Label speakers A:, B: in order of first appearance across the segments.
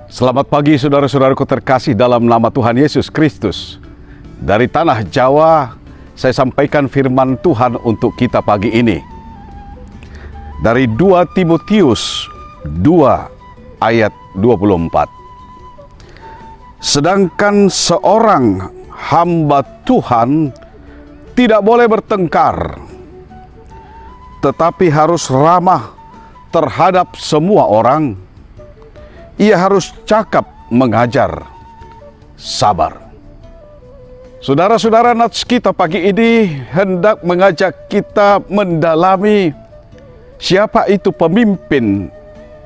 A: Selamat pagi saudara-saudaraku terkasih dalam nama Tuhan Yesus Kristus. Dari tanah Jawa, saya sampaikan firman Tuhan untuk kita pagi ini. Dari 2 Timotius 2 ayat 24. Sedangkan seorang hamba Tuhan tidak boleh bertengkar, tetapi harus ramah terhadap semua orang. Ia harus cakap, mengajar, sabar. Saudara-saudara, nats kita pagi ini hendak mengajak kita mendalami siapa itu pemimpin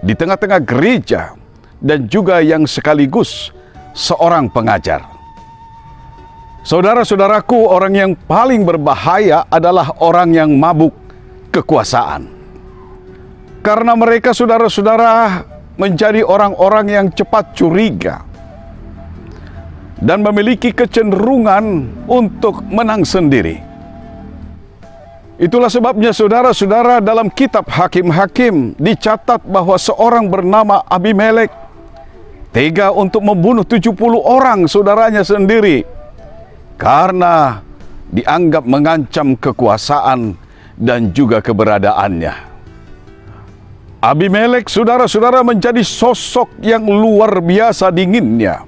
A: di tengah-tengah gereja dan juga yang sekaligus seorang pengajar. Saudara-saudaraku, orang yang paling berbahaya adalah orang yang mabuk kekuasaan. Karena mereka, saudara-saudara, menjadi orang-orang yang cepat curiga dan memiliki kecenderungan untuk menang sendiri. Itulah sebabnya saudara-saudara, dalam kitab Hakim-Hakim dicatat bahwa seorang bernama Abimelek tega untuk membunuh 70 orang saudaranya sendiri karena dianggap mengancam kekuasaan dan juga keberadaannya. Abimelek, saudara-saudara, menjadi sosok yang luar biasa dinginnya.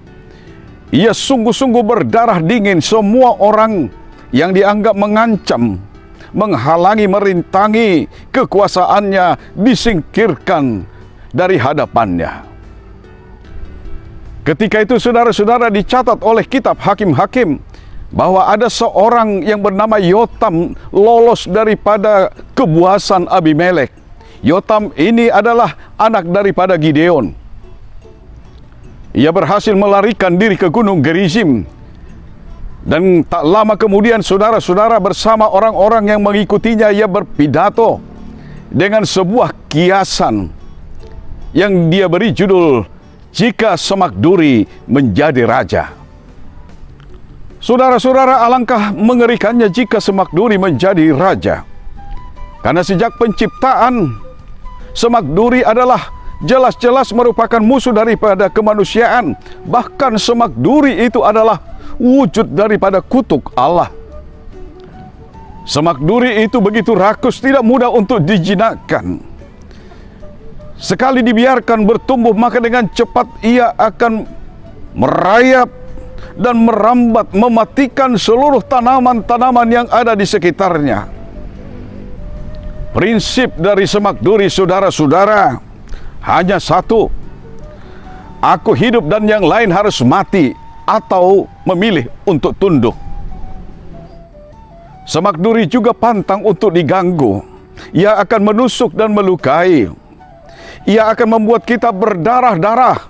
A: Ia sungguh-sungguh berdarah dingin semua orang yang dianggap mengancam, menghalangi, merintangi kekuasaannya, disingkirkan dari hadapannya. Ketika itu, saudara-saudara, dicatat oleh kitab Hakim-Hakim bahwa ada seorang yang bernama Yotam lolos daripada kebuasan Abimelek. Yotam ini adalah anak daripada Gideon. Ia berhasil melarikan diri ke Gunung Gerizim. Dan tak lama kemudian, saudara-saudara, bersama orang-orang yang mengikutinya, ia berpidato dengan sebuah kiasan yang dia beri judul, "Jika Semak Duri menjadi Raja." Saudara-saudara, alangkah mengerikannya jika Semak Duri menjadi raja. Karena sejak penciptaan, Semak Duri adalah jelas-jelas merupakan musuh daripada kemanusiaan. Bahkan Semak Duri itu adalah wujud daripada kutuk Allah. Semak Duri itu begitu rakus, tidak mudah untuk dijinakkan. Sekali dibiarkan bertumbuh, maka dengan cepat ia akan merayap dan merambat, mematikan seluruh tanaman-tanaman yang ada di sekitarnya. Prinsip dari Semak Duri, saudara-saudara, hanya satu: aku hidup dan yang lain harus mati, atau memilih untuk tunduk. Semak Duri juga pantang untuk diganggu. Ia akan menusuk dan melukai. Ia akan membuat kita berdarah-darah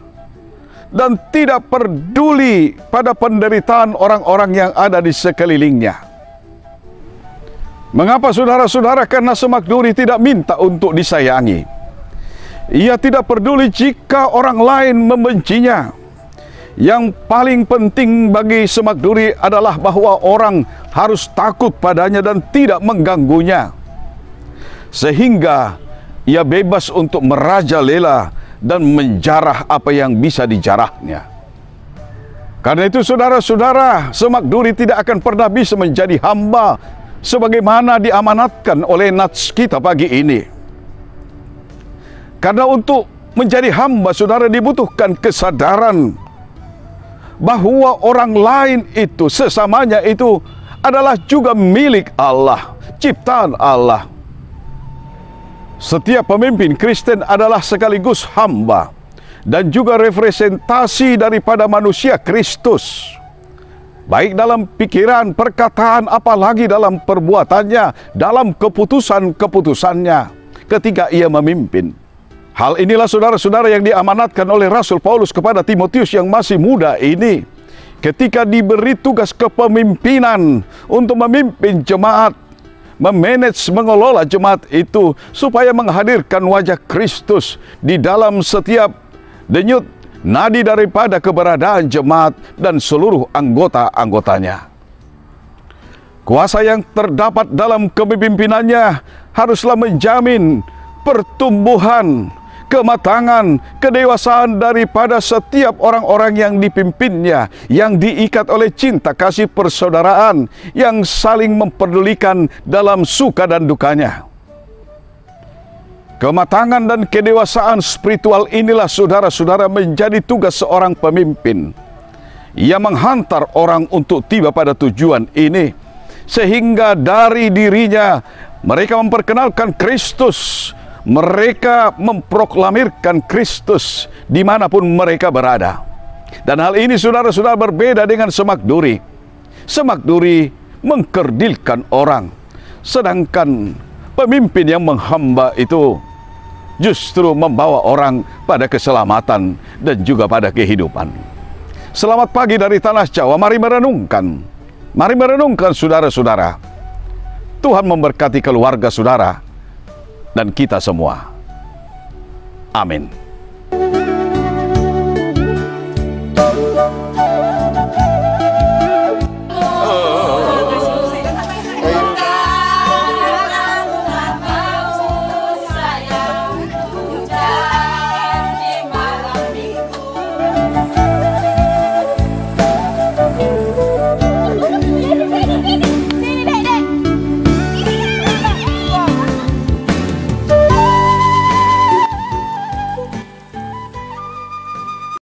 A: dan tidak peduli pada penderitaan orang-orang yang ada di sekelilingnya. Mengapa, saudara-saudara? Karena Semak Duri tidak minta untuk disayangi. Ia tidak peduli jika orang lain membencinya. Yang paling penting bagi Semak Duri adalah bahwa orang harus takut padanya dan tidak mengganggunya. Sehingga ia bebas untuk merajalela dan menjarah apa yang bisa dijarahnya. Karena itu, saudara-saudara, Semak Duri tidak akan pernah bisa menjadi hamba sebagaimana diamanatkan oleh nats kita pagi ini. Karena untuk menjadi hamba, saudara, dibutuhkan kesadaran bahwa orang lain itu, sesamanya itu adalah juga milik Allah, ciptaan Allah. Setiap pemimpin Kristen adalah sekaligus hamba dan juga representasi daripada manusia Kristus. Baik dalam pikiran, perkataan, apalagi dalam perbuatannya, dalam keputusan-keputusannya ketika ia memimpin. Hal inilah, saudara-saudara, yang diamanatkan oleh Rasul Paulus kepada Timotius yang masih muda ini. Ketika diberi tugas kepemimpinan untuk memimpin jemaat, memanage, mengelola jemaat itu supaya menghadirkan wajah Kristus di dalam setiap denyut nadi daripada keberadaan jemaat dan seluruh anggota-anggotanya. Kuasa yang terdapat dalam kepemimpinannya haruslah menjamin pertumbuhan, kematangan, kedewasaan daripada setiap orang-orang yang dipimpinnya, yang diikat oleh cinta kasih persaudaraan, yang saling memperdulikan dalam suka dan dukanya. Kematangan dan kedewasaan spiritual inilah saudara-saudara menjadi tugas seorang pemimpin. Ia menghantar orang untuk tiba pada tujuan ini, sehingga dari dirinya mereka memperkenalkan Kristus, mereka memproklamirkan Kristus dimanapun mereka berada. Dan hal ini saudara-saudara berbeda dengan semak duri. Semak duri mengkerdilkan orang, sedangkan pemimpin yang menghamba itu justru membawa orang pada keselamatan dan juga pada kehidupan. Selamat pagi dari tanah Jawa, mari merenungkan. Mari merenungkan saudara-saudara. Tuhan memberkati keluarga saudara dan kita semua. Amin.